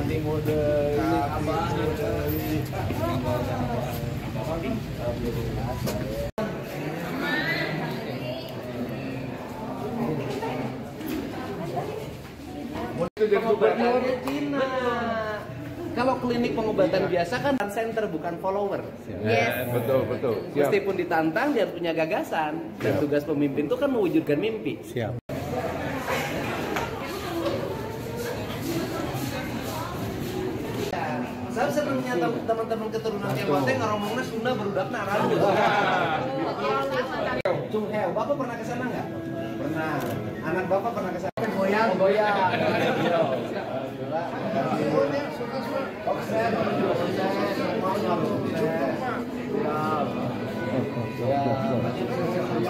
Adi mode ini abah Pengobatannya Cina. Kalau klinik pengobatan biasa kan center bukan follower. Yes. Betul. Siap. Meskipun ditantang dia harus punya gagasan. Dan tugas pemimpin itu kan mewujudkan mimpi. Siap. Saya senangnya teman-teman keturunan Tionghoa teh ngomongnya Sunda berudakna radu. Cung Heo, Bapak pernah ke sana nggak? Pernah. Anak Bapak pernah ke sana? Goyang.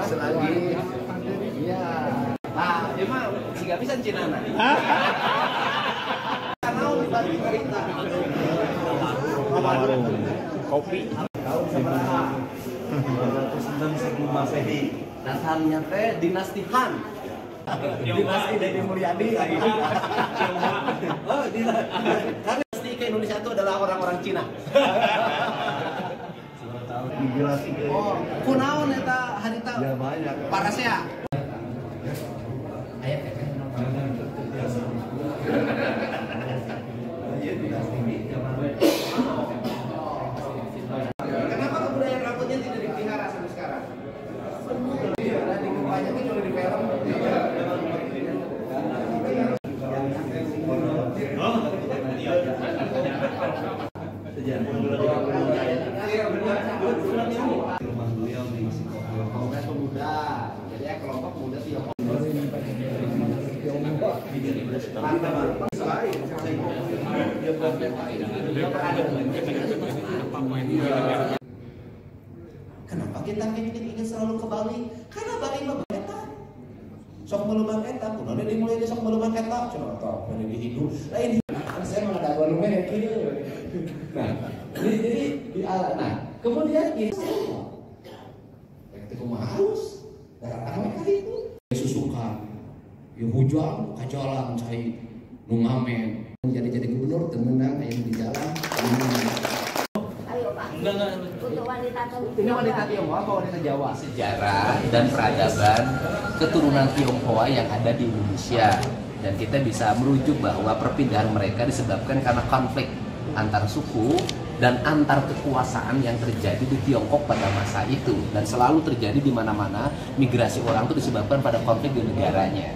Selagi. Iya. Ah, dia mah nggak bisa Cina nah. Kopi. Datangnya teh dinasti Han. Dinasti Deddy Mulyadi. Oh, dinasti ke Indonesia itu adalah orang-orang Cina. Oh, kunaon eta harita? Ya banyak. Parasea. Kenapa kebudayaan rambutnya tidak dipelihara sampai sekarang? Iya, di banyak itu di film. Pemuda, jadi ya kelompok muda Tiongkok. Kenapa kita ingin selalu ke Bali? Karena Bali mah eta. Sok melubang eta, kunaon dimulai sok melubang eta, contoh dari hidup. Lain saya mengadakan lumayan kieu. Nah, jadi di ala. Nah, kemudian ini kumaha harus darah mereka itu susukan. Ya hujan kajalan cai nu ngamen. Jadi gubernur temenang aya di jalan. Ayo Pak. Untuk wanita Tionghoa. Ini wanita Tionghoa apa wanita Jawa? Sejarah dan peradaban keturunan Tionghoa yang ada di Indonesia, dan kita bisa merujuk bahwa perpindahan mereka disebabkan karena konflik antar suku dan antar kekuasaan yang terjadi di Tiongkok pada masa itu, dan selalu terjadi di mana-mana migrasi orang itu disebabkan pada konflik di negaranya.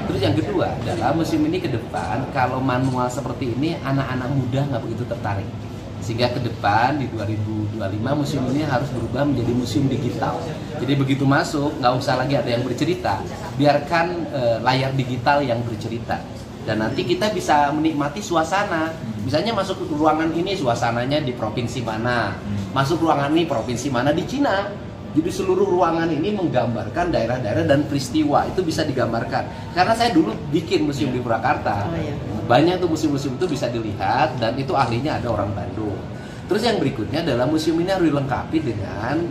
Terus yang kedua adalah museum ini ke depan kalau manual seperti ini anak-anak muda nggak begitu tertarik, sehingga ke depan di 2025 museum ini harus berubah menjadi museum digital. Jadi begitu masuk nggak usah lagi ada yang bercerita, biarkan layar digital yang bercerita, dan nanti kita bisa menikmati suasana. Misalnya masuk ke ruangan ini suasananya di provinsi mana, masuk ruangan ini provinsi mana di Cina. Jadi seluruh ruangan ini menggambarkan daerah-daerah dan peristiwa itu bisa digambarkan. Karena saya dulu bikin museum di Purwakarta, banyak tuh museum-museum itu bisa dilihat, dan itu ahlinya ada orang Bandung. Terus yang berikutnya adalah museum ini harus dilengkapi dengan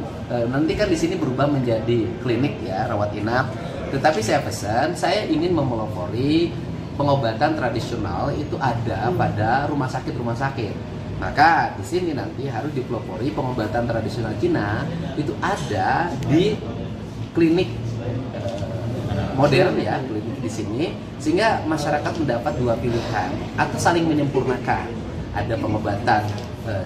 nanti kan di sini berubah menjadi klinik ya, rawat inap. Tetapi saya pesan, saya ingin memelopori pengobatan tradisional itu ada pada rumah sakit. Maka di sini nanti harus dipelopori pengobatan tradisional Cina itu ada di klinik modern ya, klinik di sini, sehingga masyarakat mendapat dua pilihan atau saling menyempurnakan. Ada pengobatan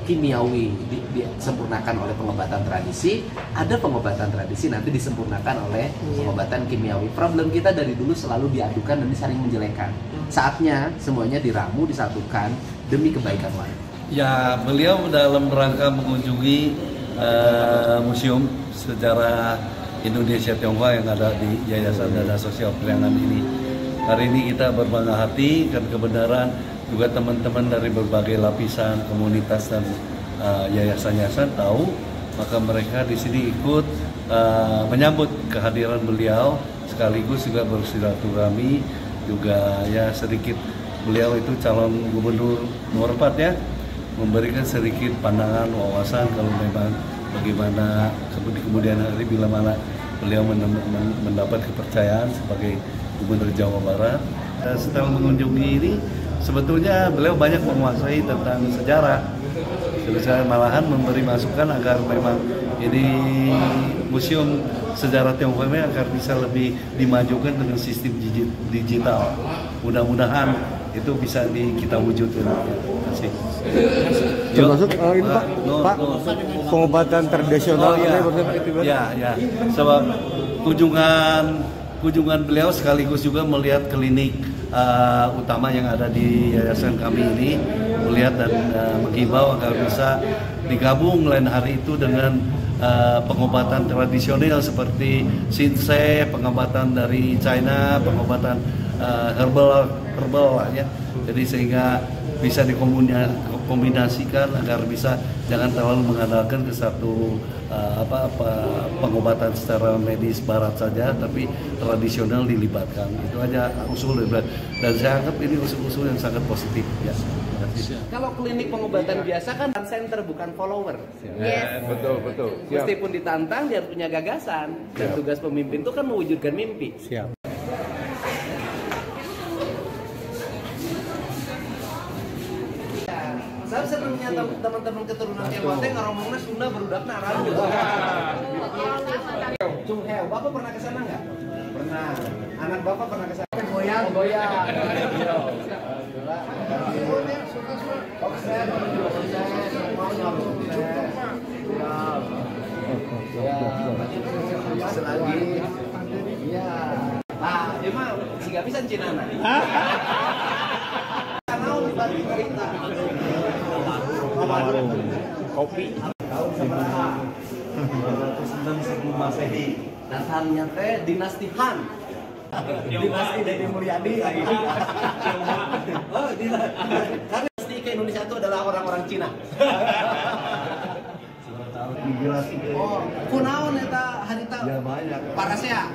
kimiawi disempurnakan oleh pengobatan tradisi, ada pengobatan tradisi nanti disempurnakan oleh pengobatan kimiawi. Problem kita dari dulu selalu diadukan dan saling menjelekkan. Saatnya semuanya diramu, disatukan demi kebaikan warga. Ya, beliau dalam rangka mengunjungi museum sejarah Indonesia Tionghoa yang ada di Yayasan Dana Sosial Priangan ini. Hari ini kita berbangga hati dan kebenaran juga teman-teman dari berbagai lapisan komunitas dan yayasan-yayasan tahu, maka mereka di sini ikut menyambut kehadiran beliau, sekaligus juga bersilaturahmi, juga ya sedikit beliau itu calon gubernur nomor 4 ya, memberikan sedikit pandangan wawasan kalau memang bagaimana kemudian hari bila mana beliau mendapat kepercayaan sebagai Gubernur Jawa Barat. Setelah mengunjungi ini, sebetulnya beliau banyak menguasai tentang sejarah. Saya malahan memberi masukan agar memang ini museum sejarah Tionghoa ini agar bisa lebih dimajukan dengan sistem digital. Mudah-mudahan itu bisa kita wujudkan. Terima kasih. Termasuk ini Pak, pengobatan tradisional ya. Sebab kunjungan beliau sekaligus juga melihat klinik utama yang ada di yayasan kami ini, melihat dan menghimbau agar bisa digabung lain hari itu dengan pengobatan tradisional seperti Shinsei, pengobatan dari China, pengobatan herbal ya. Jadi sehingga bisa dikombinasikan agar bisa jangan terlalu mengandalkan ke satu pengobatan secara medis barat saja, tapi tradisional dilibatkan. Itu aja usul dan saya anggap ini usul-usul yang sangat positif ya. Kalau klinik pengobatan biasa kan center bukan follower. Yes. Betul. Siap. Meskipun ditantang dia harus punya gagasan. Dan tugas pemimpin itu kan mewujudkan mimpi. Siap. Saya senangnya teman-teman keturunan Tionghoa teh ngomongnya Sunda berudakna ranjut. Cung Heo, Bapak pernah ke sana nggak? Pernah. Anak Bapak pernah ke sana? Goyang. Selagi. Iya. Ah, dia mah si gak bisa Cinana. Mau dibalik cerita. Kopi. Tahun seberapa? 206 sebelum Masehi. Datangnya teh dinasti Han. Dinasti dari Mulyadi. Oh, dinasti ke Indonesia itu adalah orang-orang Cina. Oh, kunaon eta harita? Ya banyak. Parasea.